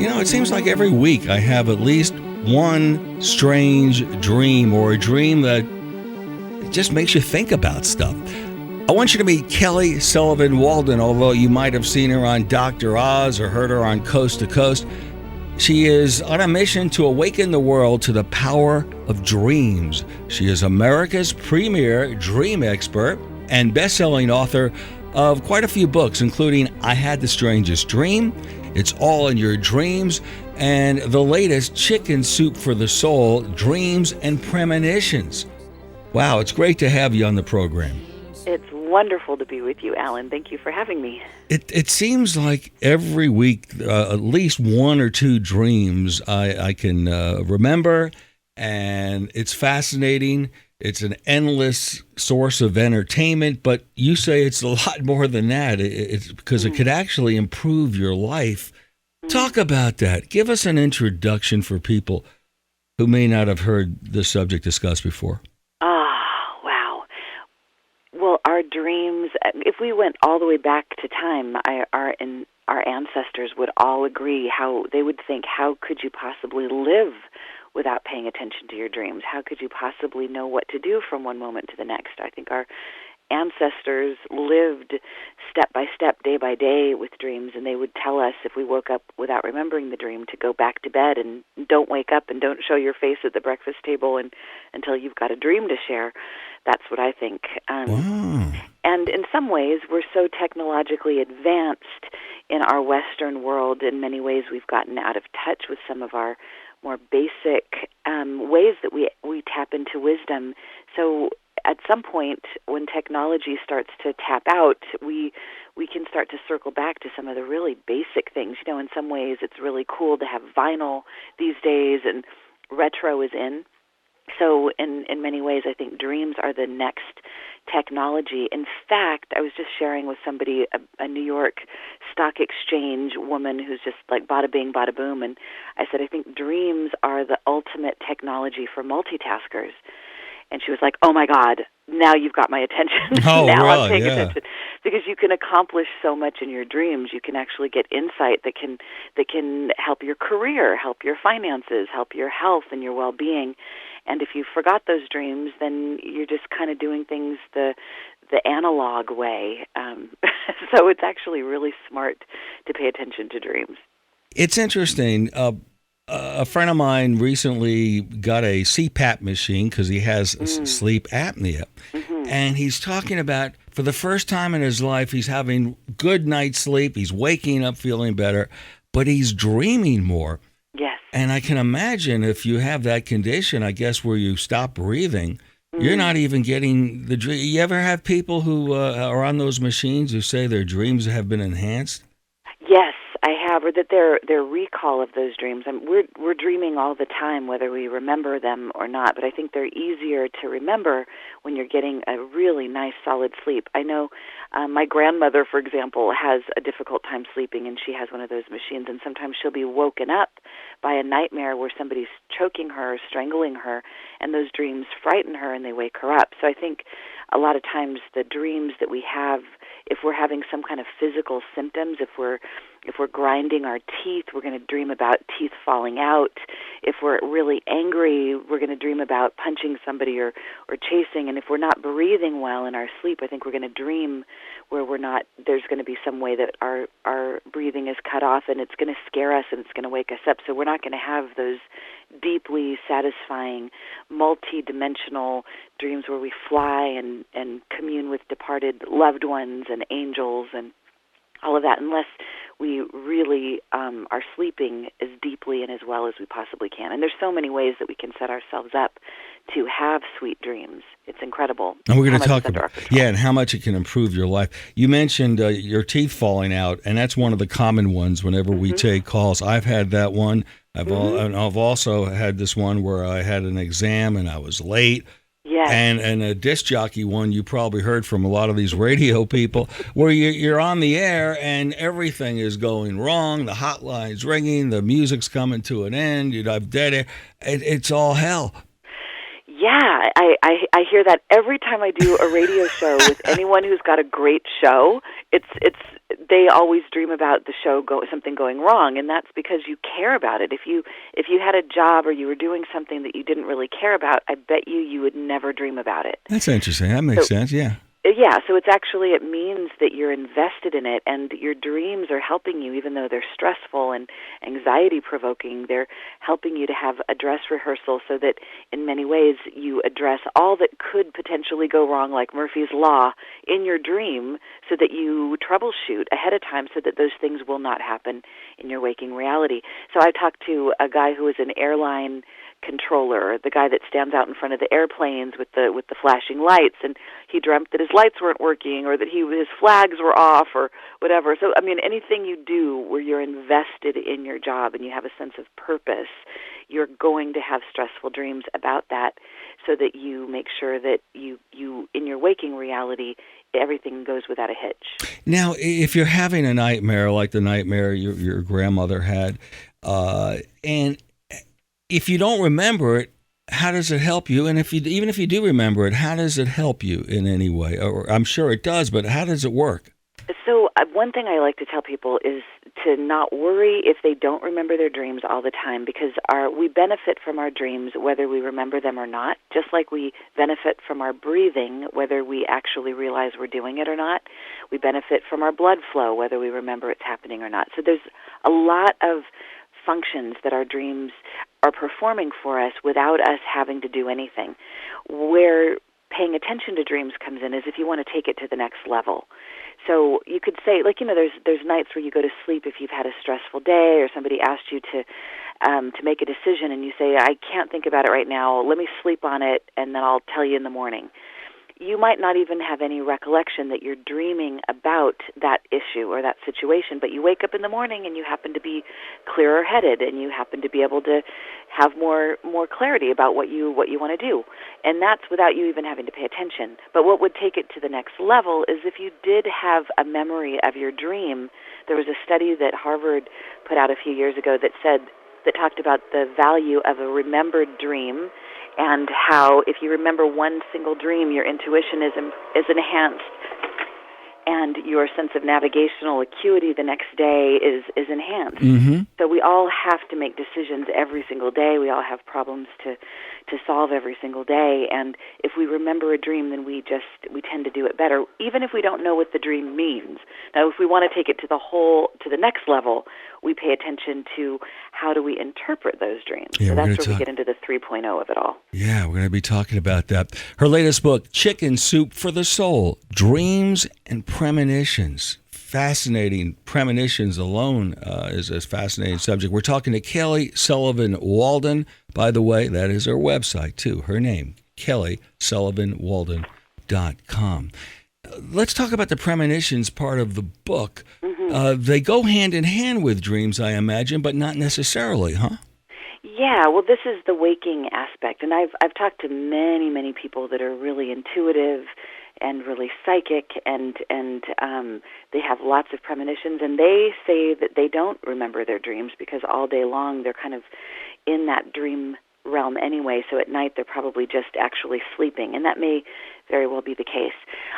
It seems like every week I have at least one strange dream or a dream that just makes you think about stuff. I want you to meet Kelly Sullivan Walden, although you might have seen her on Dr. Oz or heard her on Coast to Coast. She is on a mission to awaken the world to the power of dreams. She is America's premier dream expert and best-selling author of quite a few books, including I Had the Strangest Dream, It's All in Your Dreams, and the latest, Chicken Soup for the Soul, Dreams and Premonitions. Wow, it's great to have you on the program. It's wonderful to be with you, Allan. Thank you for having me. It seems like every week, at least one or two dreams I can remember, and it's fascinating. It's an endless source of entertainment, but you say it's a lot more than that. It's because it could actually improve your life. Talk about that. Give us an introduction for people who may not have heard this subject discussed before. Wow. Well, our dreams, if we went all the way back to time, our ancestors would all agree how they would think, how could you possibly live without paying attention to your dreams? How could you possibly know what to do from one moment to the next? I think our ancestors lived step by step, day by day with dreams, and they would tell us if we woke up without remembering the dream to go back to bed and don't wake up and don't show your face at the breakfast table until you've got a dream to share. That's what I think. Wow. And in some ways, we're so technologically advanced in our Western world. In many ways, we've gotten out of touch with some of our more basic ways that we tap into wisdom. So at some point, when technology starts to tap out, we can start to circle back to some of the really basic things. In some ways, it's really cool to have vinyl these days, and retro is in. So in many ways, I think dreams are the next technology. In fact, I was just sharing with somebody, a New York stock exchange woman who's just like bada bing, bada boom, and I said, I think dreams are the ultimate technology for multitaskers. And she was like, oh my God, now you've got my attention. Oh, now really? I'm paying Yeah. attention. Because you can accomplish so much in your dreams. You can actually get insight that can help your career, help your finances, help your health and your well-being. And if you forgot those dreams, then you're just kind of doing things the analog way. So it's actually really smart to pay attention to dreams. It's interesting. A friend of mine recently got a CPAP machine because he has sleep apnea. Mm-hmm. And he's talking about, for the first time in his life, he's having good night's sleep. He's waking up feeling better, but he's dreaming more. Yes. And I can imagine if you have that condition, I guess, where you stop breathing, you're not even getting the dream. You ever have people who are on those machines who say their dreams have been enhanced? Yes, I have, or that their recall of those dreams. We're dreaming all the time, whether we remember them or not, but I think they're easier to remember when you're getting a really nice, solid sleep. I know my grandmother, for example, has a difficult time sleeping, and she has one of those machines, and sometimes she'll be woken up by a nightmare where somebody's choking her, strangling her, and those dreams frighten her, and they wake her up. So I think a lot of times the dreams that we have, if we're having some kind of physical symptoms, if we're grinding our teeth, we're going to dream about teeth falling out. If we're really angry, we're going to dream about punching somebody or chasing. And if we're not breathing well in our sleep, I think we're going to dream where there's going to be some way that our breathing is cut off, and it's going to scare us and it's going to wake us up. So we're not going to have those deeply satisfying, multi-dimensional dreams where we fly and commune with departed loved ones and angels and all of that, unless we really are sleeping as deeply and as well as we possibly can. And there's so many ways that we can set ourselves up to have sweet dreams. It's incredible. And we're going to talk about and how much it can improve your life. You mentioned your teeth falling out, and that's one of the common ones whenever we take calls. I've had that one. I've also had this one where I had an exam and I was late. Yes. And a disc jockey one you probably heard from a lot of these radio people where you're on the air and everything is going wrong. The hotline's ringing. The music's coming to an end. You have dead air. It's all hell. Yeah, I hear that every time I do a radio show with anyone who's got a great show. It's they always dream about the show something going wrong, and that's because you care about it. If you had a job or you were doing something that you didn't really care about, I bet you would never dream about it. That's interesting. That makes sense, yeah. Yeah, so it means that you're invested in it, and your dreams are helping you, even though they're stressful and anxiety-provoking. They're helping you to have a dress rehearsal so that, in many ways, you address all that could potentially go wrong, like Murphy's Law, in your dream, so that you troubleshoot ahead of time so that those things will not happen in your waking reality. So I talked to a guy who was an airline controller, the guy that stands out in front of the airplanes with the flashing lights, and he dreamt that his lights weren't working or that his flags were off or whatever. So, I mean, anything you do where you're invested in your job and you have a sense of purpose, you're going to have stressful dreams about that, so that you make sure that you in your waking reality, everything goes without a hitch. Now, if you're having a nightmare like the nightmare your grandmother had, and if you don't remember it, how does it help you? And even if you do remember it, how does it help you in any way? Or I'm sure it does, but how does it work? So one thing I like to tell people is to not worry if they don't remember their dreams all the time, because we benefit from our dreams whether we remember them or not, just like we benefit from our breathing whether we actually realize we're doing it or not. We benefit from our blood flow whether we remember it's happening or not. So there's a lot of functions that our dreams are performing for us without us having to do anything. Where paying attention to dreams comes in is if you want to take it to the next level. So you could say, there's nights where you go to sleep if you've had a stressful day or somebody asked you to make a decision, and you say, I can't think about it right now, let me sleep on it, and then I'll tell you in the morning. You might not even have any recollection that you're dreaming about that issue or that situation, but you wake up in the morning and you happen to be clearer-headed and you happen to be able to have more clarity about what you want to do. And that's without you even having to pay attention. But what would take it to the next level is if you did have a memory of your dream. There was a study that Harvard put out a few years ago that talked about the value of a remembered dream, and how if you remember one single dream, your intuition is enhanced, and your sense of navigational acuity the next day is enhanced. Mm-hmm. So we all have to make decisions every single day. We all have problems to solve every single day, and if we remember a dream, then we tend to do it better, even if we don't know what the dream means. Now, if we want to take it to the next level, we pay attention to how do we interpret those dreams. Yeah, so that's where we get into the 3.0 of it all. Yeah, we're going to be talking about that. Her latest book, Chicken Soup for the Soul, Dreams and Premonitions. Fascinating. Premonitions alone is a fascinating subject. We're talking to Kelly Sullivan Walden. By the way, that is her website, too. Her name, KellySullivanWalden.com. Let's talk about the premonitions part of the book. Mm-hmm. They go hand in hand with dreams, I imagine, but not necessarily, huh? Yeah, well, this is the waking aspect, and I've talked to many people that are really intuitive and really psychic, and they have lots of premonitions, and they say that they don't remember their dreams because all day long they're kind of in that dream realm anyway, so at night they're probably just actually sleeping, and that may very well be the case.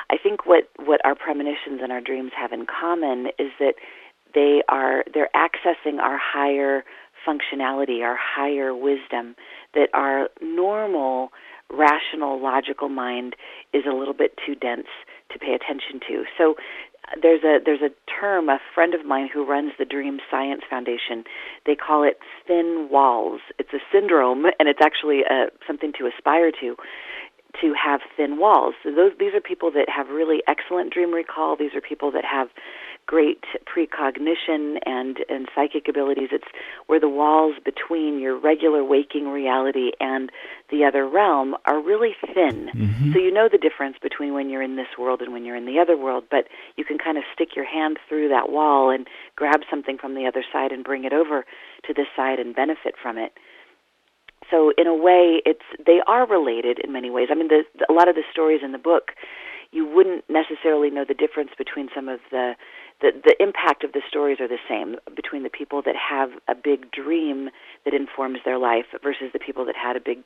I think what our premonitions and our dreams have in common is that they're accessing our higher functionality, our higher wisdom, that our normal, rational, logical mind is a little bit too dense to pay attention to. So there's a term, a friend of mine who runs the Dream Science Foundation, they call it thin walls. It's a syndrome, and it's actually something to aspire to have thin walls. So these are people that have really excellent dream recall. These are people that have great precognition and psychic abilities. It's where the walls between your regular waking reality and the other realm are really thin. Mm-hmm. So you know the difference between when you're in this world and when you're in the other world, but you can kind of stick your hand through that wall and grab something from the other side and bring it over to this side and benefit from it. So in a way, they are related in many ways. I mean, a lot of the stories in the book, you wouldn't necessarily know the difference between some of the impact of the stories are the same between the people that have a big dream that informs their life versus the people that had a big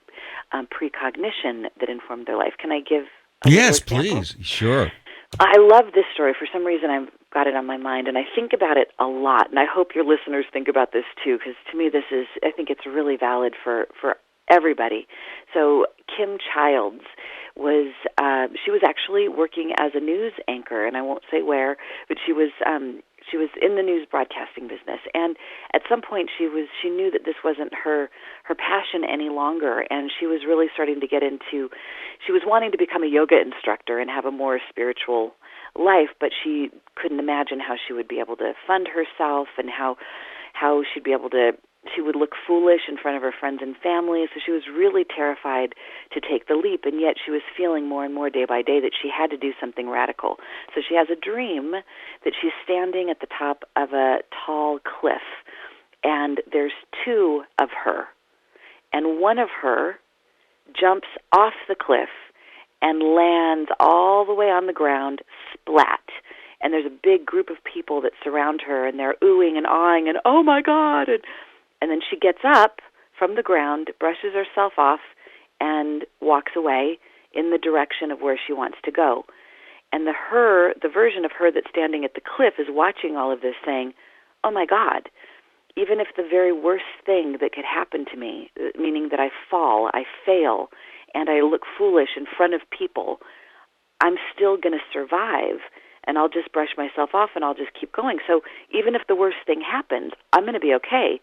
precognition that informed their life. Can I give a Yes, example? please. Sure. I love this story. For some reason, I'm got it on my mind, and I think about it a lot, and I hope your listeners think about this too, because to me I think it's really valid for everybody. So Kim Childs she was actually working as a news anchor, and I won't say where, but she was in the news broadcasting business, and at some point she knew that this wasn't her passion any longer, and she was really starting to she was wanting to become a yoga instructor and have a more spiritual life, but she couldn't imagine how she would be able to fund herself and how she would look foolish in front of her friends and family. So she was really terrified to take the leap, and yet she was feeling more and more day by day that she had to do something radical. So she has a dream that she's standing at the top of a tall cliff, and there's two of her, and one of her jumps off the cliff and lands all the way on the ground, splat. And there's a big group of people that surround her, and they're oohing and awing and, oh my God! And then she gets up from the ground, brushes herself off, and walks away in the direction of where she wants to go. And the version of her that's standing at the cliff is watching all of this saying, oh my God, even if the very worst thing that could happen to me, meaning that I fall, I fail, and I look foolish in front of people, I'm still going to survive, and I'll just brush myself off and I'll just keep going. So even if the worst thing happens, I'm going to be okay.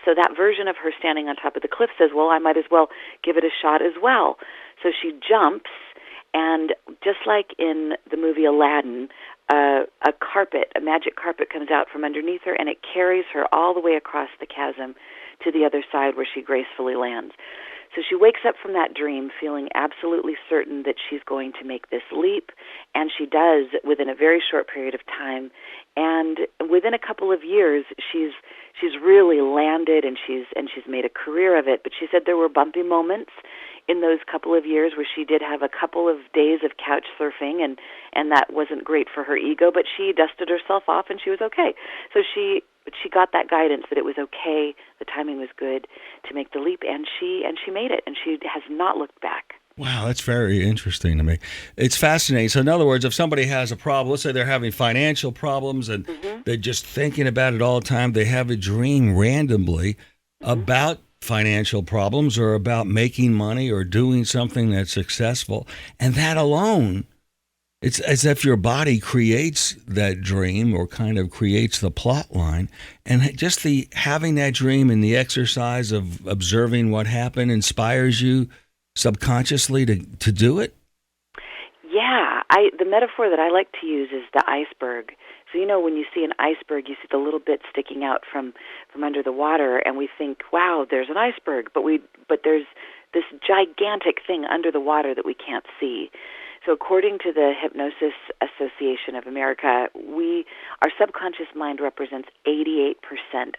So that version of her standing on top of the cliff says, well, I might as well give it a shot as well. So she jumps, and just like in the movie Aladdin, a magic carpet comes out from underneath her, and it carries her all the way across the chasm to the other side where she gracefully lands. So she wakes up from that dream feeling absolutely certain that she's going to make this leap, and she does within a very short period of time. And within a couple of years, she's really landed, and she's made a career of it. But she said there were bumpy moments in those couple of years where she did have a couple of days of couch surfing, and that wasn't great for her ego, but she dusted herself off and she was okay. So she got that guidance that it was okay, the timing was good to make the leap, and she made it, and she has not looked back. Wow, that's very interesting to me. It's fascinating. So in other words, if somebody has a problem, let's say they're having financial problems and they're just thinking about it all the time, they have a dream randomly about financial problems or about making money or doing something that's successful, and that alone, it's as if your body creates that dream or kind of creates the plot line, and just the having that dream and the exercise of observing what happened inspires you subconsciously to do it? Yeah, the metaphor that I like to use is the iceberg. So, when you see an iceberg, you see the little bit sticking out from under the water, and we think, wow, there's an iceberg, but there's this gigantic thing under the water that we can't see. So according to the Hypnosis Association of America, our subconscious mind represents 88%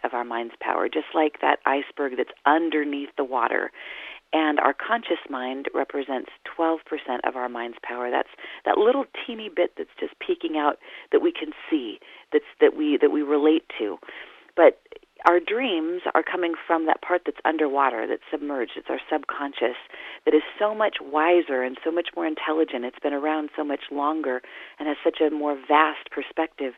of our mind's power, just like that iceberg that's underneath the water. And our conscious mind represents 12% of our mind's power. That's that little teeny bit that's just peeking out that we can see, that we relate to. But our dreams are coming from that part that's underwater, that's submerged. It's our subconscious that is so much wiser and so much more intelligent. It's been around so much longer and has such a more vast perspective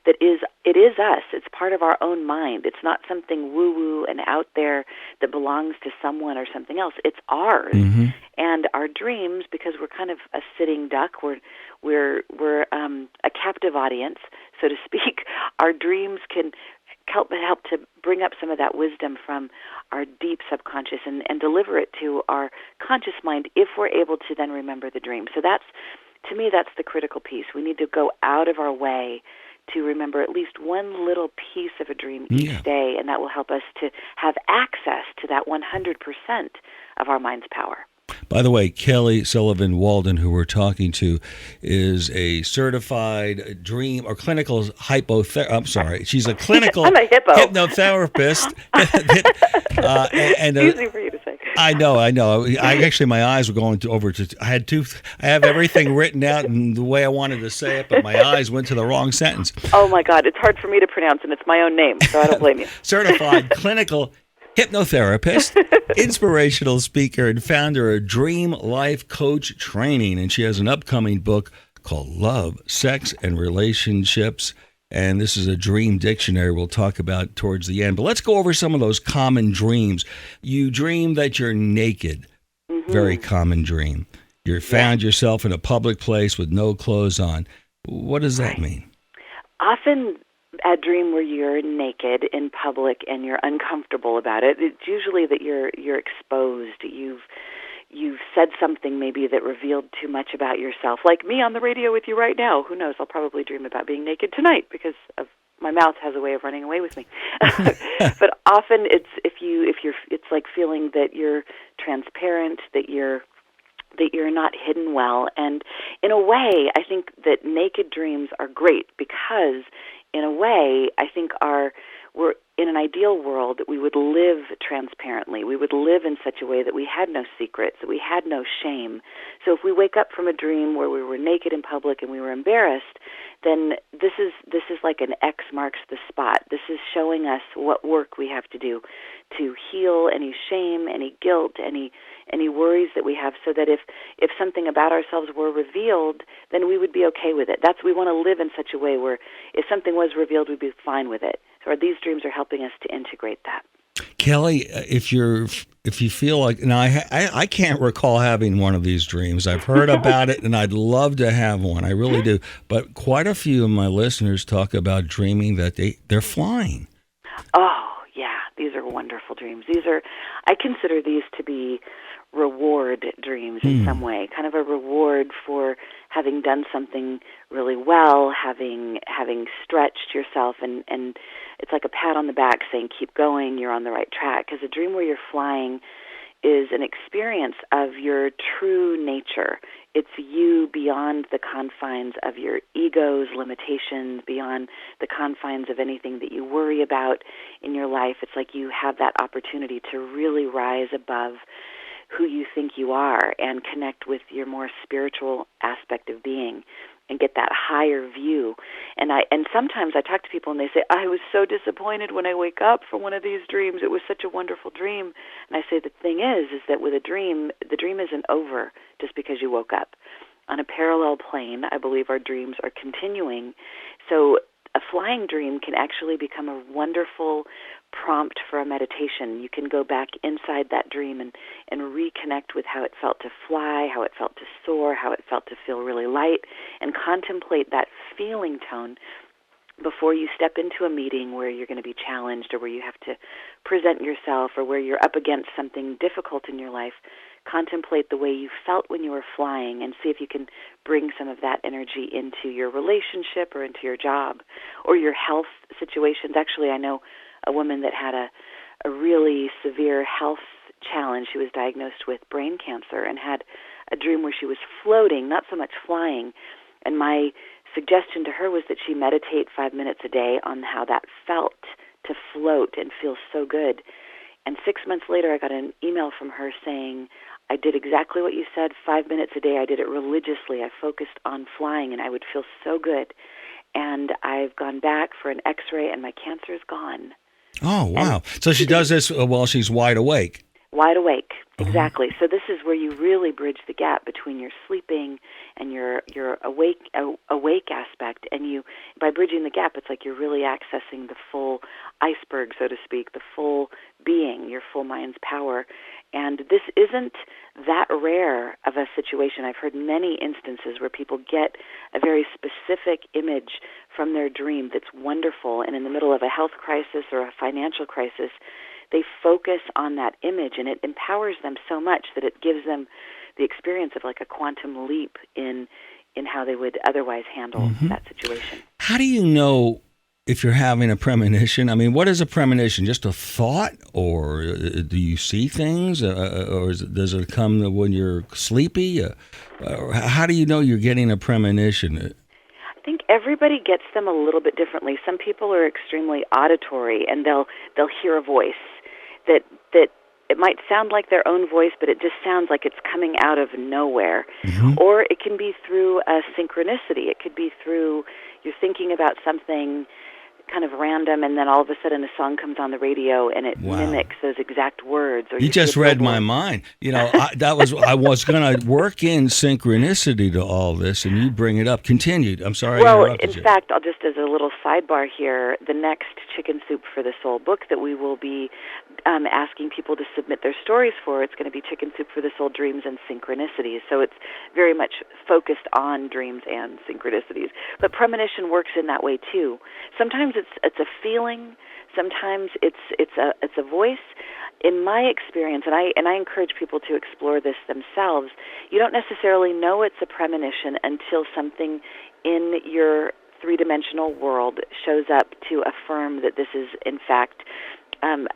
that it is us. It's part of our own mind. It's not something woo-woo and out there that belongs to someone or something else. It's ours. Mm-hmm. And our dreams, because we're kind of a sitting duck, we're a captive audience, so to speak. Our dreams can help to bring up some of that wisdom from our deep subconscious and deliver it to our conscious mind if we're able to then remember the dream. So to me, that's the critical piece. We need to go out of our way to remember at least one little piece of a dream each day, and that will help us to have access to that 100% of our mind's power. By the way, Kelly Sullivan Walden, who we're talking to, is a certified dream or clinical she's a clinical I'm a hippo. hypnotherapist. Easy for you to say. I know. Actually, my eyes were going over to. I have everything written out in the way I wanted to say it, but my eyes went to the wrong sentence. Oh my God, it's hard for me to pronounce, and it's my own name, so I don't blame you. Certified clinical hypnotherapist, inspirational speaker, and founder of Dream Life Coach Training. And she has an upcoming book called Love, Sex, and Relationships. And this is a dream dictionary we'll talk about towards the end. But let's go over some of those common dreams. You dream that you're naked. Very common dream. You found yourself in a public place with no clothes on. What does that mean? Often a dream where you're naked in public and you're uncomfortable about it. It's usually that you're exposed. You've said something maybe that revealed too much about yourself, like me on the radio with you right now. Who knows? I'll probably dream about being naked tonight because of my mouth has a way of running away with me. But often it's like feeling that you're transparent, that you're not hidden well. And in a way, I think that naked dreams are great because in a way, I think we're in an ideal world, we would live transparently. We would live in such a way that we had no secrets, that we had no shame. So if we wake up from a dream where we were naked in public and we were embarrassed, then this is like an X marks the spot. This is showing us what work we have to do to heal any shame, any guilt, any worries that we have, so that if something about ourselves were revealed, then we would be okay with it. We want to live in such a way where if something was revealed, we'd be fine with it. So these dreams are helping us to integrate that. Kelly, if you feel like, now I can't recall having one of these dreams. I've heard about it, and I'd love to have one. I really do. But quite a few of my listeners talk about dreaming that they're flying. Oh, yeah. These are wonderful dreams. I consider these to be reward dreams in some way, kind of a reward for having done something really well, having stretched yourself, and it's like a pat on the back saying, keep going, you're on the right track. Because a dream where you're flying is an experience of your true nature. It's you beyond the confines of your ego's limitations, beyond the confines of anything that you worry about in your life. It's like you have that opportunity to really rise above who you think you are and connect with your more spiritual aspect of being and get that higher view. And sometimes I talk to people and they say, I was so disappointed when I wake up from one of these dreams. It was such a wonderful dream. And I say the thing is that with a dream, the dream isn't over just because you woke up. On a parallel plane, I believe our dreams are continuing. So a flying dream can actually become a wonderful prompt for a meditation. You can go back inside that dream and reconnect with how it felt to fly, how it felt to soar, how it felt to feel really light, and contemplate that feeling tone before you step into a meeting where you're going to be challenged or where you have to present yourself or where you're up against something difficult in your life. Contemplate the way you felt when you were flying and see if you can bring some of that energy into your relationship or into your job or your health situations. Actually, I know a woman that had a really severe health challenge. She was diagnosed with brain cancer and had a dream where she was floating, not so much flying. And my suggestion to her was that she meditate 5 minutes a day on how that felt to float and feel so good. And 6 months later, I got an email from her saying, I did exactly what you said, 5 minutes a day. I did it religiously. I focused on flying, and I would feel so good. And I've gone back for an x-ray, and my cancer is gone. Oh, wow. So she does this while she's wide awake. Wide awake, exactly. So this is where you really bridge the gap between your sleeping and your awake aspect. And by bridging the gap, it's like you're really accessing the full iceberg, so to speak, the full being, your full mind's power. And this isn't that rare of a situation. I've heard many instances where people get a very specific image from their dream that's wonderful, and in the middle of a health crisis or a financial crisis, they focus on that image, and it empowers them so much that it gives them the experience of like a quantum leap in how they would otherwise handle that situation. How do you know if you're having a premonition? I mean, what is a premonition? Just a thought, or do you see things, or does it come when you're sleepy? How do you know you're getting a premonition? I think everybody gets them a little bit differently. Some people are extremely auditory, and they'll hear a voice that it might sound like their own voice, but it just sounds like it's coming out of nowhere. Or it can be through a synchronicity. It could be through you're thinking about something kind of random, and then all of a sudden a song comes on the radio and it Wow. mimics those exact words. Or You just read my mind. I was going to work in synchronicity to all this, and you bring it up. Continued. I'm sorry I interrupted you. In fact, I'll just as a little sidebar here, the next Chicken Soup for the Soul book that we will be asking people to submit their stories for, it's going to be Chicken Soup for the Soul, Dreams and Synchronicities. So it's very much focused on dreams and synchronicities. But premonition works in that way too. Sometimes it's a feeling. Sometimes it's a voice. In my experience, and I encourage people to explore this themselves, you don't necessarily know it's a premonition until something in your three-dimensional world shows up to affirm that this is, in fact,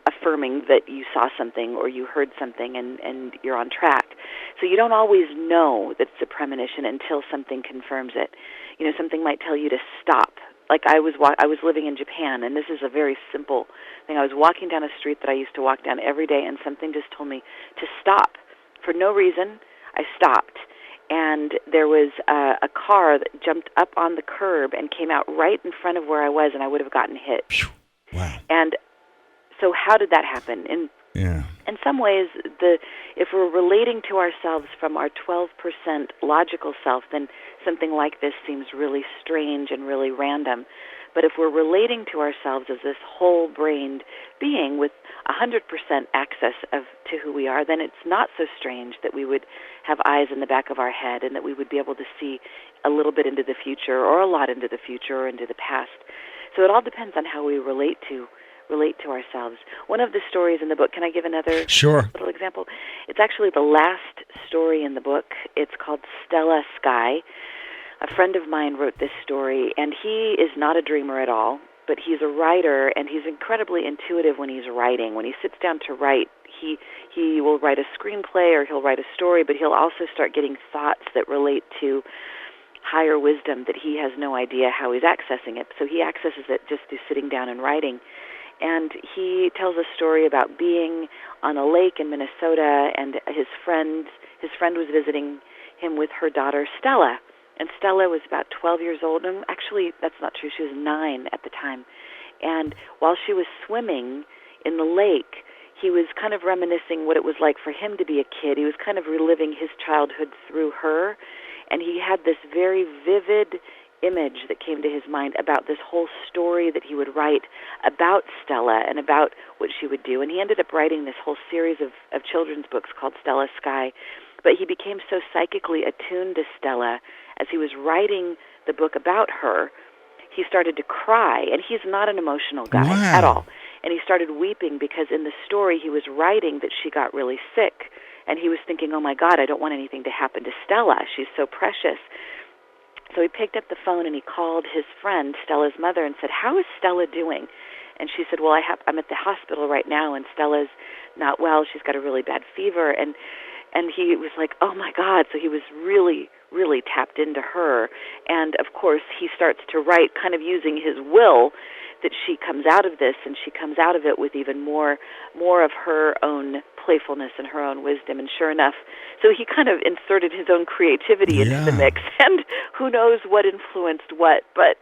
affirming that you saw something or you heard something and you're on track. So you don't always know that it's a premonition until something confirms it. Something might tell you to stop. Like I was living in Japan, and this is a very simple thing. I was walking down a street that I used to walk down every day, and something just told me to stop. For no reason, I stopped. And there was a car that jumped up on the curb and came out right in front of where I was, and I would have gotten hit. Wow. And so how did that happen? In some ways, if we're relating to ourselves from our 12% logical self, then something like this seems really strange and really random. But if we're relating to ourselves as this whole-brained being with 100% access to who we are, then it's not so strange that we would have eyes in the back of our head and that we would be able to see a little bit into the future or a lot into the future or into the past. So it all depends on how we relate to ourselves. One of the stories in the book, can I give another little example? It's actually the last story in the book. It's called Stella Sky. A friend of mine wrote this story, and he is not a dreamer at all, but he's a writer, and he's incredibly intuitive when he's writing. When he sits down to write, he will write a screenplay or he'll write a story, but he'll also start getting thoughts that relate to higher wisdom that he has no idea how he's accessing it. So he accesses it just through sitting down and writing. And he tells a story about being on a lake in Minnesota, and his friend was visiting him with her daughter Stella. And Stella was about 12 years old, and actually that's not true, she was 9 at the time. And while she was swimming in the lake, he was kind of reminiscing what it was like for him to be a kid. He was kind of reliving his childhood through her, and he had this very vivid image that came to his mind about this whole story that he would write about Stella and about what she would do. And he ended up writing this whole series of children's books called Stella Sky. But he became so psychically attuned to Stella as he was writing the book about her, he started to cry. And he's not an emotional guy at all. And he started weeping because in the story he was writing that she got really sick. And he was thinking, oh my God, I don't want anything to happen to Stella. She's so precious. So he picked up the phone and he called his friend, Stella's mother, and said, how is Stella doing? And she said, well, I'm at the hospital right now, and Stella's not well. She's got a really bad fever. And he was like, oh, my God. So he was really, really tapped into her. And, of course, he starts to write kind of using his will that she comes out of this, and she comes out of it with even more of her own playfulness and her own wisdom. And sure enough, so he kind of inserted his own creativity into the mix, and who knows what influenced what, but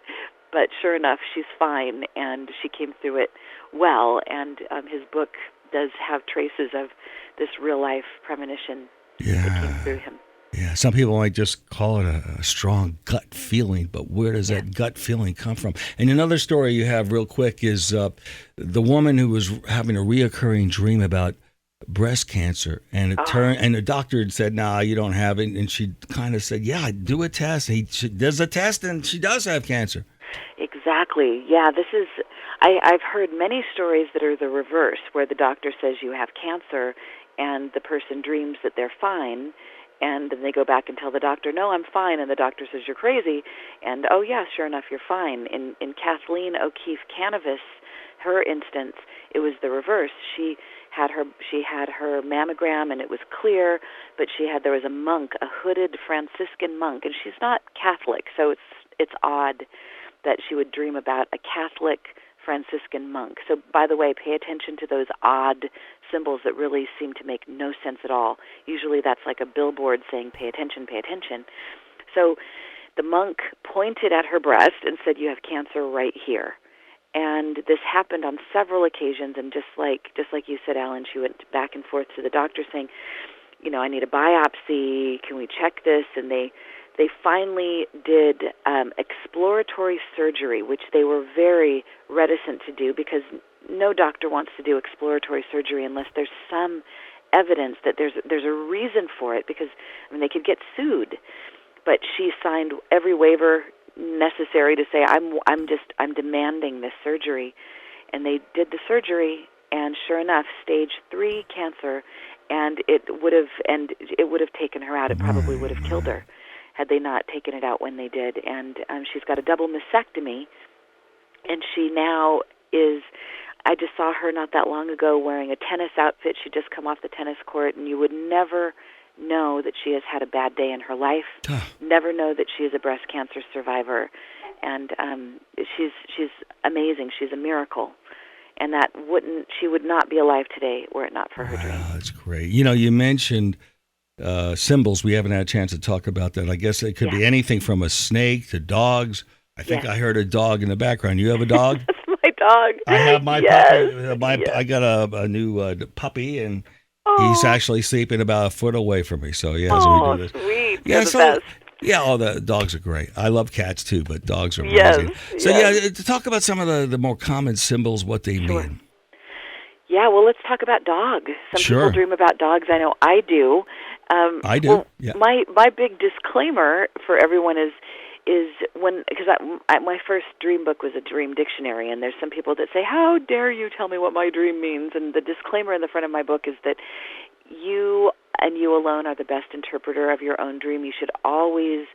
sure enough, she's fine, and she came through it well. And his book does have traces of this real-life premonition that came through him. Yeah, some people might just call it a strong gut feeling, but where does that gut feeling come from? And another story you have real quick is the woman who was having a reoccurring dream about breast cancer, and and the doctor had said, "Nah, you don't have it," and she kind of said, "Yeah, do a test." She does a test, and she does have cancer. Exactly. Yeah, this is. I've heard many stories that are the reverse, where the doctor says you have cancer, and the person dreams that they're fine. And then they go back and tell the doctor, no, I'm fine. And the doctor says, you're crazy. And, oh, yeah, sure enough, you're fine. In Kathleen O'Keefe Canavas, her instance, it was the reverse. She had her mammogram, and it was clear, but there was a monk, a hooded Franciscan monk. And she's not Catholic, so it's odd that she would dream about a Catholic Franciscan monk. So, by the way, pay attention to those odd symbols that really seem to make no sense at all. Usually that's like a billboard saying, pay attention, pay attention. So the monk pointed at her breast and said, you have cancer right here. And this happened on several occasions, and just like you said, Allan, she went back and forth to the doctor saying, I need a biopsy, can we check this? And they finally did exploratory surgery, which they were very reticent to do, because no doctor wants to do exploratory surgery unless there's some evidence that there's a reason for it, because they could get sued. But she signed every waiver necessary to say, I'm demanding this surgery. And they did the surgery, and sure enough, stage 3 cancer, and it would have taken her out. It probably would have killed her had they not taken it out when they did. And she's got a double mastectomy, and she now is, I just saw her not that long ago wearing a tennis outfit. She'd just come off the tennis court, and you would never know that she has had a bad day in her life, never know that she is a breast cancer survivor. And she's amazing. She's a miracle. And she would not be alive today were it not for her dream. That's great. You mentioned symbols. We haven't had a chance to talk about that. I guess it could be anything from a snake to dogs. I think I heard a dog in the background. You have a dog? That's my dog. I have my puppy. I got a new puppy, and he's actually sleeping about a foot away from me. So, so we do this. Sweet. Yeah, the best. Yeah, the dogs are great. I love cats too, but dogs are amazing. So to talk about some of the more common symbols, what they mean. Yeah, well, let's talk about dogs. Some people dream about dogs. I know I do. I do. Well, yeah. My big disclaimer for everyone is because my first dream book was a dream dictionary, and there's some people that say, "How dare you tell me what my dream means?" And the disclaimer in the front of my book is that you and you alone are the best interpreter of your own dream. You should always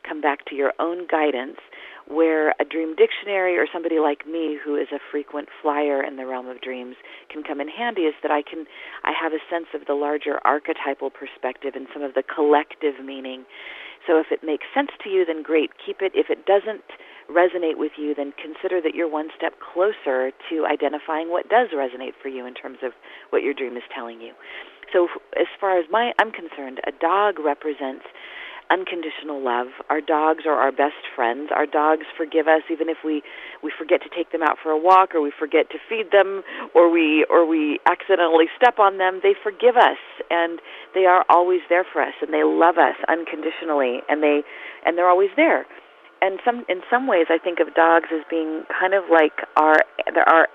come back to your own guidance, where a dream dictionary or somebody like me, who is a frequent flyer in the realm of dreams, can come in handy, is that I have a sense of the larger archetypal perspective and some of the collective meaning. So if it makes sense to you, then great, keep it. If it doesn't resonate with you, then consider that you're one step closer to identifying what does resonate for you in terms of what your dream is telling you. So as far as I'm concerned, a dog represents unconditional love. Our dogs are our best friends. Our dogs forgive us even if we forget to take them out for a walk, or we forget to feed them, or we accidentally step on them. They forgive us, and they are always there for us, and they love us unconditionally, and they're always there. And in some ways, I think of dogs as being kind of like our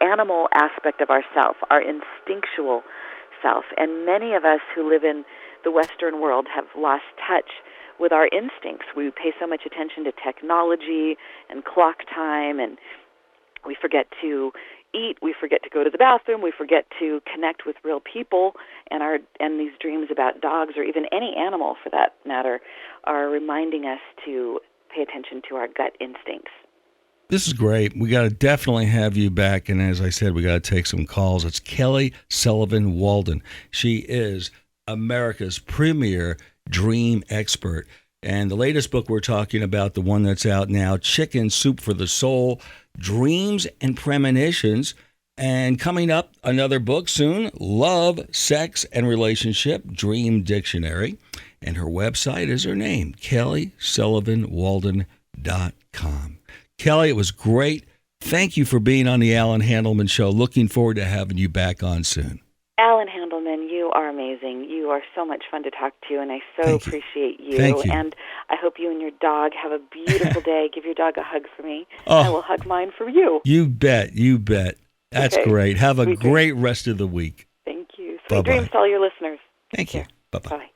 animal aspect of ourself, our instinctual self. And many of us who live in the Western world have lost touch with our instincts. We pay so much attention to technology and clock time, and we forget to eat, we forget to go to the bathroom, we forget to connect with real people, and these dreams about dogs, or even any animal for that matter, are reminding us to pay attention to our gut instincts. This is great. We got to definitely have you back. And as I said, we got to take some calls. It's Kelly Sullivan Walden. She is America's premier dream expert. And the latest book we're talking about, the one that's out now, Chicken Soup for the Soul, Dreams and Premonitions. And coming up, another book soon, Love, Sex, and Relationship, Dream Dictionary. And her website is her name, KellySullivanWalden.com. Kelly, it was great. Thank you for being on the Allan Handelman Show. Looking forward to having you back on soon. Allan Handelman, you are amazing. You are so much fun to talk to, and I so appreciate you. Thank you. And I hope you and your dog have a beautiful day. Give your dog a hug for me. I will hug mine for you. You bet. You bet. That's great. Have a great rest of the week. Thank you. Sweet dreams to all your listeners. Thank you. Bye-bye. Bye.